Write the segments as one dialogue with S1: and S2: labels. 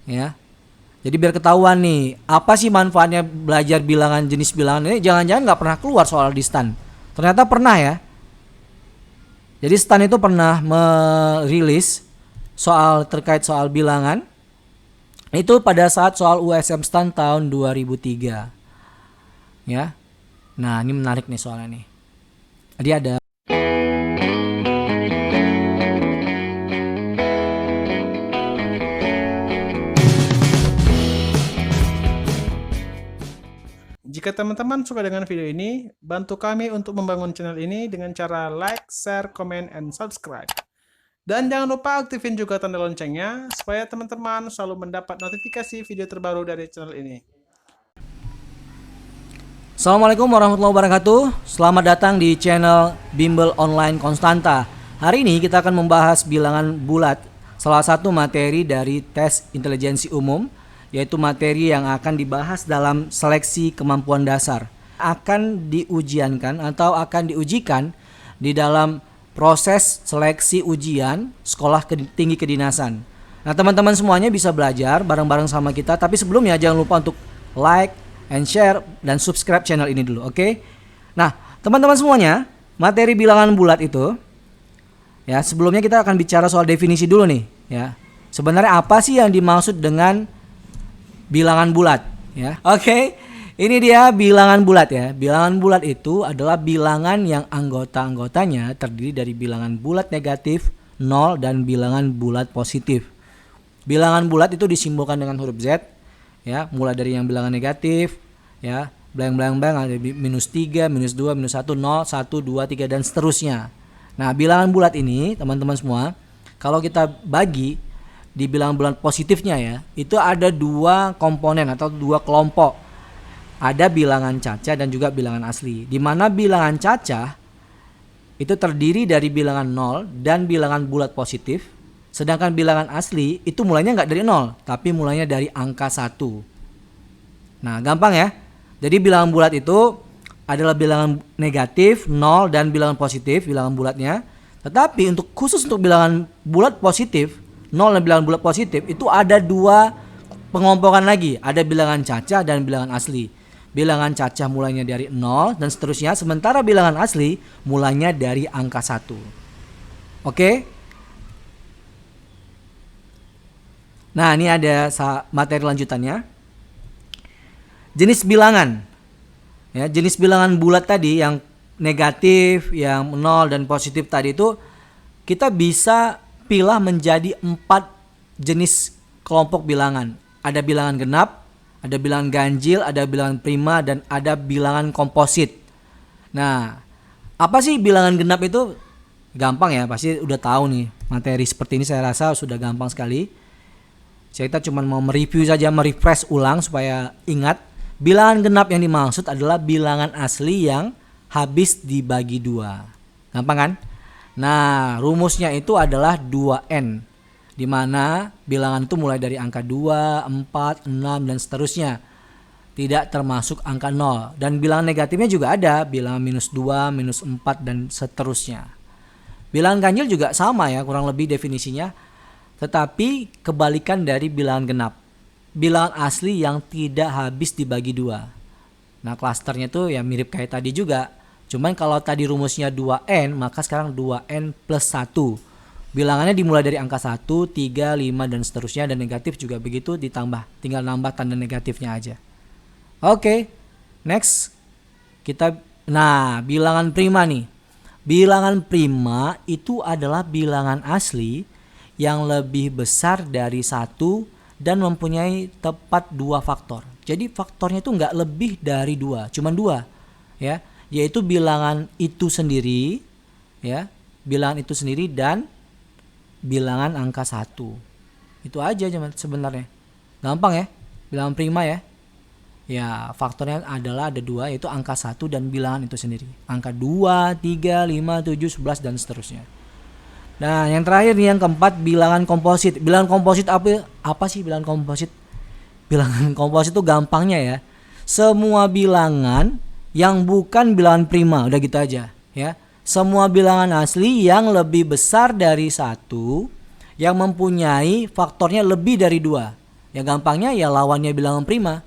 S1: ya. Jadi biar ketahuan nih, apa sih manfaatnya belajar bilangan, jenis bilangan ini. Jangan-jangan nggak pernah keluar soal di STAN. Ternyata pernah ya. Jadi STAN itu pernah merilis terkait soal bilangan. Itu pada saat soal USM STAN tahun 2003. Ya. Nah, ini menarik nih soalnya nih. Jadi ada
S2: Jika teman-teman suka dengan video ini, bantu kami untuk membangun channel ini dengan cara like, share, comment, and subscribe. Dan jangan lupa aktifin juga tanda loncengnya, supaya teman-teman selalu mendapat notifikasi video terbaru dari channel ini.
S1: Assalamualaikum warahmatullahi wabarakatuh. Selamat datang di channel Bimbel Online Konstanta. Hari ini kita akan membahas bilangan bulat, salah satu materi dari tes intelijensi umum, yaitu materi yang akan dibahas dalam seleksi kemampuan dasar. Akan diujiankan atau akan diujikan di dalam proses seleksi ujian sekolah tinggi kedinasan. Nah, teman-teman semuanya bisa belajar bareng-bareng sama kita, tapi sebelumnya jangan lupa untuk like and share dan subscribe channel ini dulu, oke? Nah, teman-teman semuanya, materi bilangan bulat itu ya, sebelumnya kita akan bicara soal definisi dulu nih, ya. Sebenarnya apa sih yang dimaksud dengan bilangan bulat, ya? Oke, ini dia bilangan bulat ya. Bilangan bulat itu adalah bilangan yang anggota-anggotanya terdiri dari bilangan bulat negatif, 0, dan bilangan bulat positif. Bilangan bulat itu disimbolkan dengan huruf Z, ya, mulai dari yang bilangan negatif, ya, blank ada minus 3, minus 2, minus 1, 0, 1, 2, 3, dan seterusnya. Nah, bilangan bulat ini, teman-teman semua, kalau kita bagi di bilangan bulat positifnya ya, itu ada dua komponen atau dua kelompok. Ada bilangan cacah dan juga bilangan asli. Di mana bilangan cacah itu terdiri dari bilangan 0 dan bilangan bulat positif. Sedangkan bilangan asli itu mulainya nggak dari 0, tapi mulainya dari angka 1. Nah, gampang ya. Jadi bilangan bulat itu adalah bilangan negatif, 0, dan bilangan positif, bilangan bulatnya. Tetapi khusus untuk bilangan bulat positif, 0 dan bilangan bulat positif, itu ada dua pengompokan lagi. Ada bilangan cacah dan bilangan asli. Bilangan cacah mulainya dari 0 dan seterusnya, sementara bilangan asli mulainya dari angka 1. Oke? Nah, ini ada materi lanjutannya. Jenis bilangan. Ya, jenis bilangan bulat tadi yang negatif, yang 0 dan positif tadi itu kita bisa pilah menjadi 4 jenis kelompok bilangan. Ada bilangan genap, ada bilangan ganjil, ada bilangan prima, dan ada bilangan komposit. Nah, apa sih bilangan genap itu? Gampang ya, pasti udah tahu nih. Materi seperti ini saya rasa sudah gampang sekali. Kita cuma mau mereview saja, merefresh ulang supaya ingat. Bilangan genap yang dimaksud adalah bilangan asli yang habis dibagi 2. Gampang kan? Nah, rumusnya itu adalah 2n, di mana bilangan itu mulai dari angka 2, 4, 6, dan seterusnya. Tidak termasuk angka 0. Dan bilangan negatifnya juga ada, bilangan minus 2, minus 4, dan seterusnya. Bilangan ganjil juga sama ya, kurang lebih definisinya. Tetapi kebalikan dari bilangan genap. Bilangan asli yang tidak habis dibagi 2. Nah, klasternya itu ya mirip kayak tadi juga. Cuman kalau tadi rumusnya 2n, maka sekarang 2n plus 1. Bilangannya dimulai dari angka 1, 3, 5, dan seterusnya. Dan negatif juga begitu, ditambah. Tinggal nambah tanda negatifnya aja. Oke, next. Nah, bilangan prima nih. Bilangan prima itu adalah bilangan asli yang lebih besar dari 1 dan mempunyai tepat 2 faktor. Jadi faktornya itu nggak lebih dari 2, cuman 2. Ya. Yaitu bilangan itu sendiri, ya, bilangan itu sendiri dan bilangan angka 1. Itu aja sebenarnya. Gampang ya, bilangan prima ya. Ya, faktornya adalah ada 2, yaitu angka 1 dan bilangan itu sendiri. Angka 2, 3, 5, 7, 11, dan seterusnya. Nah, yang terakhir nih, yang keempat, bilangan komposit. Bilangan komposit apa sih bilangan komposit? Bilangan komposit itu gampangnya ya, semua bilangan yang bukan bilangan prima, udah gitu aja ya. Semua bilangan asli yang lebih besar dari 1, yang mempunyai faktornya lebih dari 2. Ya gampangnya ya lawannya bilangan prima.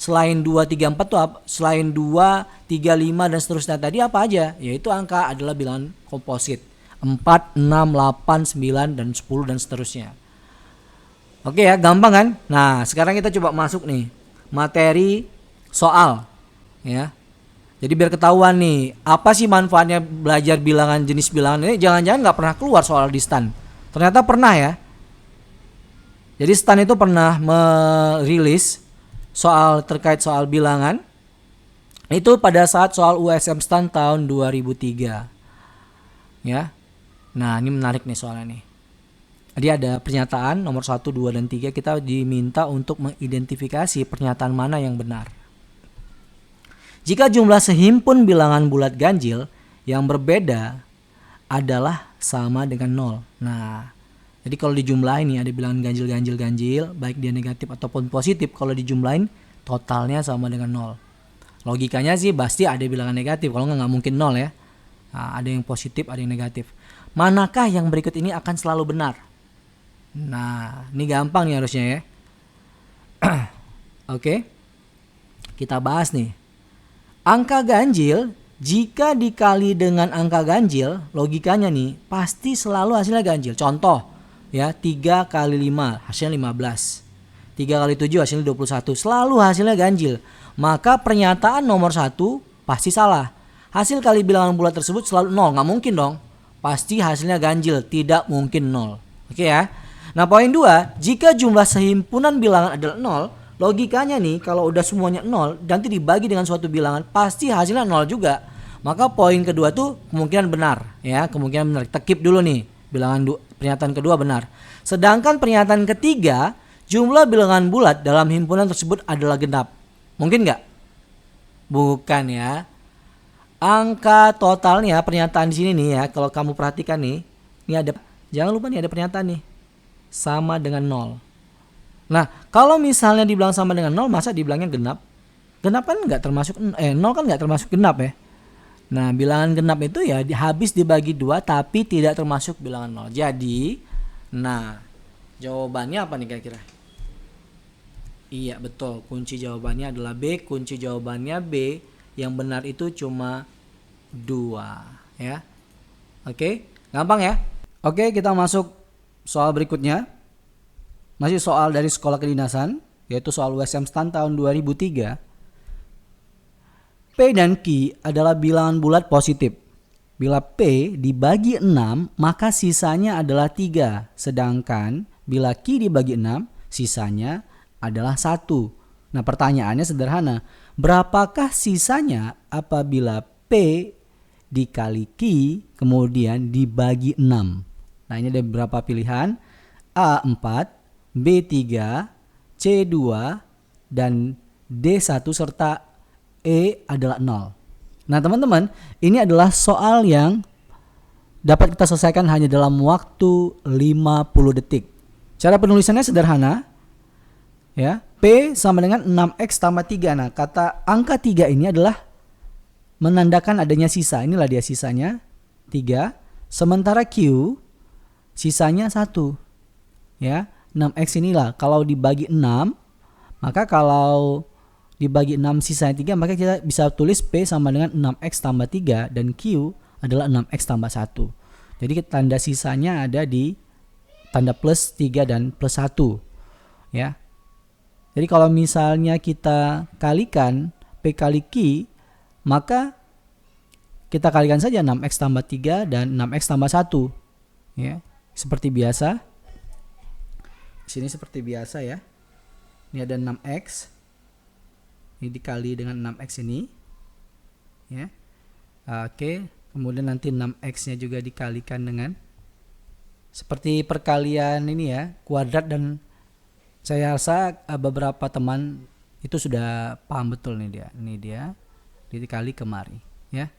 S1: Selain 2, 3, 4 tuh apa? Selain 2, 3, 5 dan seterusnya tadi apa aja? Yaitu angka adalah bilangan komposit. 4, 6, 8, 9 dan 10 dan seterusnya. Oke ya, gampang kan? Nah, sekarang kita coba masuk nih materi soal ya. Jadi biar ketahuan nih, apa sih manfaatnya belajar bilangan, jenis bilangan ini? Jangan-jangan nggak pernah keluar soal di STAN. Ternyata pernah ya. Jadi STAN itu pernah merilis soal terkait soal bilangan itu pada saat soal USM STAN tahun 2003 ya. Nah ini menarik nih soalnya nih. Jadi ada pernyataan nomor 1, 2, dan 3. Kita diminta untuk mengidentifikasi pernyataan mana yang benar. Jika jumlah sehimpun bilangan bulat ganjil yang berbeda adalah sama dengan 0. Nah, jadi kalau dijumlahin nih ada bilangan ganjil, baik dia negatif ataupun positif, kalau dijumlahin totalnya sama dengan 0. Logikanya sih pasti ada bilangan negatif, kalau nggak mungkin 0 ya. Nah, ada yang positif, ada yang negatif. Manakah yang berikut ini akan selalu benar? Nah, ini gampang nih harusnya ya. Oke, kita bahas nih. Angka ganjil jika dikali dengan angka ganjil, logikanya nih pasti selalu hasilnya ganjil. Contoh ya, 3 kali 5 hasilnya 15. 3 kali 7 hasilnya 21. Selalu hasilnya ganjil. Maka pernyataan nomor 1 pasti salah. Hasil kali bilangan bulat tersebut selalu 0. Nggak mungkin dong. Pasti hasilnya ganjil. Tidak mungkin 0. Oke ya. Nah poin 2. Jika jumlah sehimpunan bilangan adalah 0, logikanya nih kalau udah semuanya 0 nanti dibagi dengan suatu bilangan pasti hasilnya 0 juga. Maka poin kedua tuh kemungkinan benar ya. Kemungkinan benar. Kita keep dulu nih. Pernyataan kedua benar. Sedangkan pernyataan ketiga, jumlah bilangan bulat dalam himpunan tersebut adalah genap. Mungkin nggak? Bukan ya. Angka totalnya pernyataan di sini nih ya. Kalau kamu perhatikan nih, ini ada, jangan lupa nih ada pernyataan nih, sama dengan 0. Nah, kalau misalnya dibilang sama dengan 0, masa dibilangnya genap? Genap kan nggak termasuk 0 kan nggak termasuk genap ya. Nah, bilangan genap itu ya habis dibagi 2 tapi tidak termasuk bilangan 0. Jadi, nah, jawabannya apa nih kira-kira? Iya, betul. Kunci jawabannya adalah B. Kunci jawabannya B. Yang benar itu cuma 2, ya. Oke, gampang ya? Oke, kita masuk soal berikutnya. Masih soal dari sekolah kedinasan, yaitu soal USM STAN tahun 2003. P dan Q adalah bilangan bulat positif. Bila P dibagi 6, maka sisanya adalah 3. Sedangkan bila Q dibagi 6, sisanya adalah 1. Nah pertanyaannya sederhana. Berapakah sisanya apabila P dikali Q kemudian dibagi 6? Nah ini ada beberapa pilihan. A 4, B 3, C 2, dan D 1 serta E adalah 0. Nah teman-teman, ini adalah soal yang dapat kita selesaikan hanya dalam waktu 50 detik. Cara penulisannya sederhana. Ya, P sama dengan 6X tambah 3. Nah kata angka 3 ini adalah menandakan adanya sisa. Inilah dia sisanya 3. Sementara Q sisanya 1. Ya, 6X inilah kalau dibagi 6, maka kalau dibagi 6 sisanya 3, maka kita bisa tulis P sama dengan 6X tambah 3 dan Q adalah 6X tambah 1. Jadi tanda sisanya ada di tanda plus 3 dan plus 1. Ya. Jadi kalau misalnya kita kalikan P kali Q, maka kita kalikan saja 6X tambah 3 dan 6X tambah 1. Ya. Seperti biasa. Di sini seperti biasa ya. Ini ada 6X. Ini dikali dengan 6X ini. Ya. Oke, kemudian nanti 6X-nya juga dikalikan dengan seperti perkalian ini ya, kuadrat, dan saya rasa beberapa teman itu sudah paham betul nih dia. Ini dia dikali kemari, ya.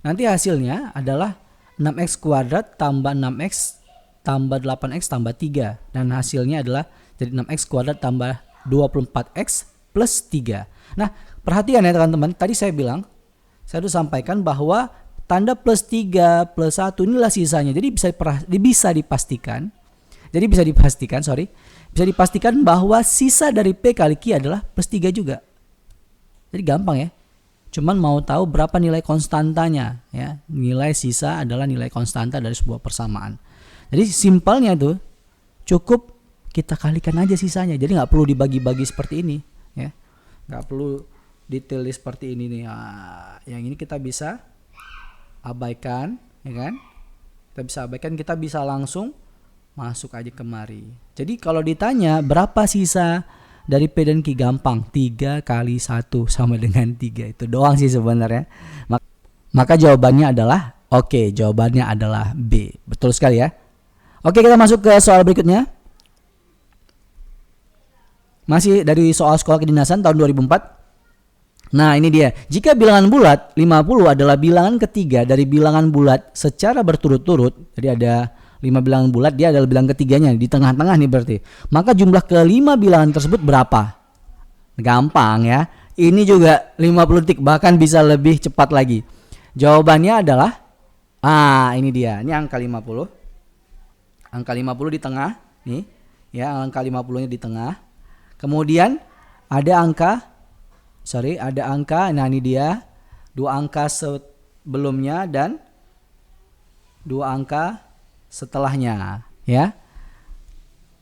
S1: Nanti hasilnya adalah 6X kuadrat tambah 6X tambah 8X tambah 3, dan hasilnya adalah jadi 6X kuadrat tambah 24X plus 3. Nah, perhatikan ya teman-teman, tadi saya sudah sampaikan bahwa tanda plus 3 plus 1 inilah sisanya. Jadi bisa dipastikan Jadi bisa dipastikan bahwa sisa dari P kali Q adalah plus 3 juga. Jadi gampang ya. Cuman mau tahu berapa nilai konstantanya ya. Nilai sisa adalah nilai konstanta dari sebuah persamaan. Jadi simpelnya tuh cukup kita kalikan aja sisanya. Jadi nggak perlu dibagi-bagi seperti ini ya. Nggak perlu detail seperti ini nih. Nah, yang ini kita bisa abaikan ya kan. Kita bisa langsung masuk aja kemari. Jadi kalau ditanya berapa sisa dari P dan Q, gampang, 3 kali 1 sama dengan 3. Itu doang sih sebenarnya. Maka jawabannya adalah jawabannya adalah B. Betul sekali ya. Oke, kita masuk ke soal berikutnya. Masih dari soal sekolah kedinasan tahun 2004. Nah, ini dia. Jika bilangan bulat 50 adalah bilangan ketiga dari bilangan bulat secara berturut-turut. Jadi ada 5 bilangan bulat, dia adalah bilangan ketiganya di tengah-tengah nih berarti. Maka jumlah kelima bilangan tersebut berapa? Gampang ya. Ini juga 50 detik, bahkan bisa lebih cepat lagi. Jawabannya adalah ini dia. Ini angka 50. Angka 50 di tengah nih. Ya, angka 50-nya di tengah. Kemudian ada angka nah ini dia. 2 angka sebelumnya dan 2 angka setelahnya ya.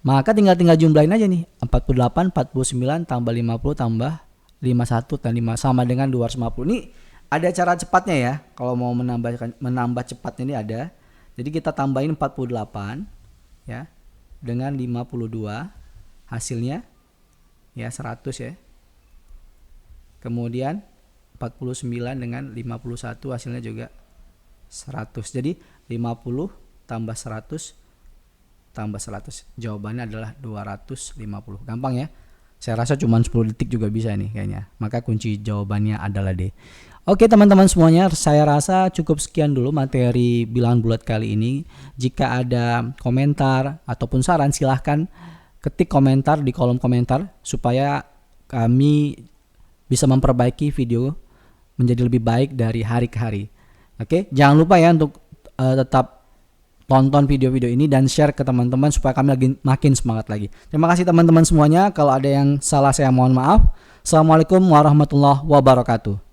S1: Maka tinggal jumlahin aja nih. 48, 49 tambah 50 tambah 51 dan 5 sama dengan 250. Ini ada cara cepatnya ya. Kalau mau menambah cepatnya ini ada. Jadi kita tambahin 48 ya dengan 52, hasilnya ya 100 ya. Kemudian 49 dengan 51 hasilnya juga 100. Jadi 50 tambah 100 tambah 100. Jawabannya adalah 250. Gampang ya. Saya rasa cuma 10 detik juga bisa nih kayaknya. Maka kunci jawabannya adalah D. Oke teman-teman semuanya, saya rasa cukup sekian dulu materi bilangan bulat kali ini. Jika ada komentar ataupun saran silahkan ketik komentar di kolom komentar supaya kami bisa memperbaiki video menjadi lebih baik dari hari ke hari. Oke, jangan lupa ya untuk tetap tonton video-video ini dan share ke teman-teman supaya kami makin semangat lagi. Terima kasih teman-teman semuanya. Kalau ada yang salah saya mohon maaf. Assalamualaikum warahmatullahi wabarakatuh.